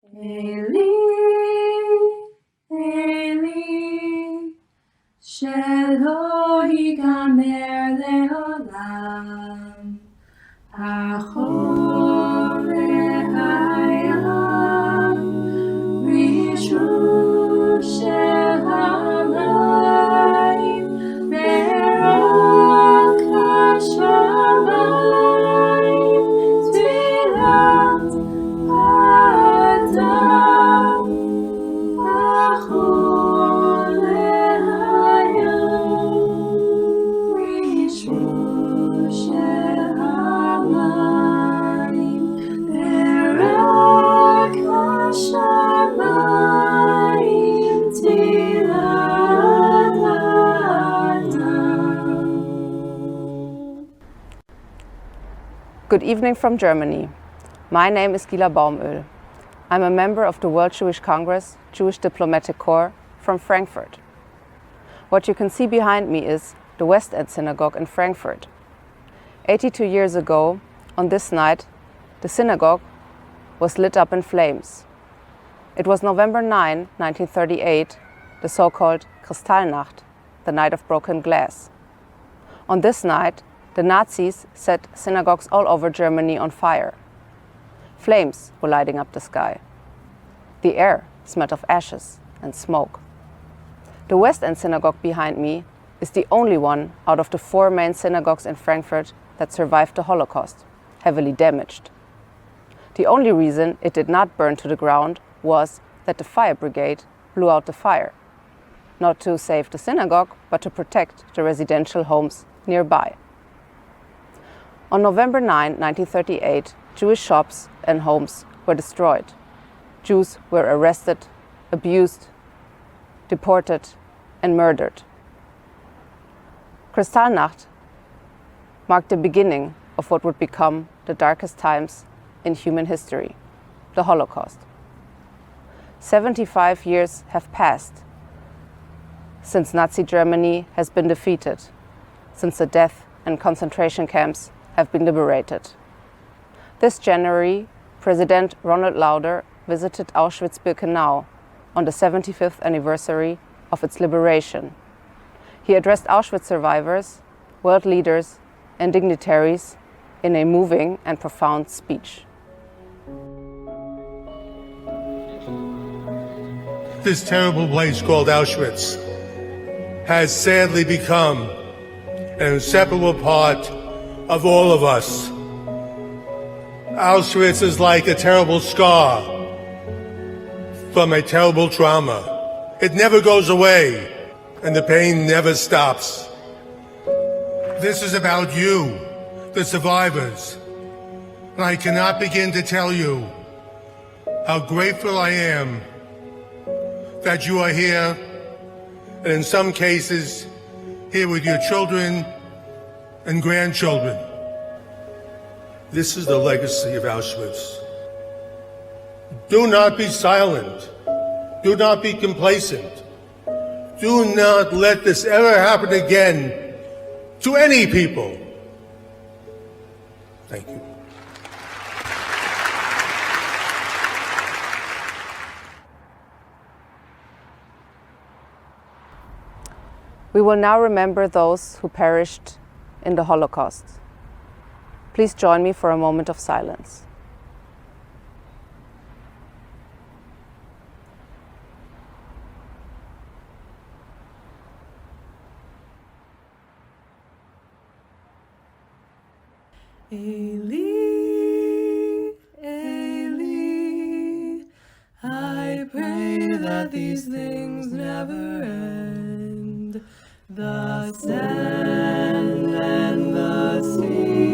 Eli, Eli, shelo higamer leolam, achor lehayam, rishu shel hamayim, berak hashamayim, tfilat Adam, achor lehayam, rishu shel hamayim, berak hashamayim, tfilat Adam. Good evening from Germany. My name is Gila Baumöl. I'm a member of the World Jewish Congress Jewish Diplomatic Corps from Frankfurt. What you can see behind me is the West End Synagogue in Frankfurt. 82 years ago, on this night, the synagogue was lit up in flames. It was November 9, 1938, the so-called Kristallnacht, the night of broken glass. On this night, the Nazis set synagogues all over Germany on fire. Flames were lighting up the sky. The air smelled of ashes and smoke. The West End Synagogue behind me is the only one out of the 4 main synagogues in Frankfurt that survived the Holocaust, heavily damaged. The only reason it did not burn to the ground was that the fire brigade blew out the fire, not to save the synagogue, but to protect the residential homes nearby. On November 9, 1938, Jewish shops and homes were destroyed. Jews were arrested, abused, deported, and murdered. Kristallnacht marked the beginning of what would become the darkest times in human history, the Holocaust. 75 years have passed since Nazi Germany has been defeated, since the death and concentration camps have been liberated. This January, President Ronald Lauder visited Auschwitz-Birkenau on the 75th anniversary of its liberation. He addressed Auschwitz survivors, world leaders, and dignitaries in a moving and profound speech. This terrible place called Auschwitz has sadly become an inseparable part of all of us. Auschwitz is like a terrible scar from a terrible trauma. It never goes away, and the pain never stops. This is about you, the survivors. And I cannot begin to tell you how grateful I am that you are here, and in some cases, here with your children and grandchildren. This is the legacy of Auschwitz. Do not be silent. Do not be complacent. Do not let this ever happen again to any people. Thank you. We will now remember those who perished in the Holocaust. Please join me for a moment of silence. Eli, Eli, I pray that these things never end. The sand and the sea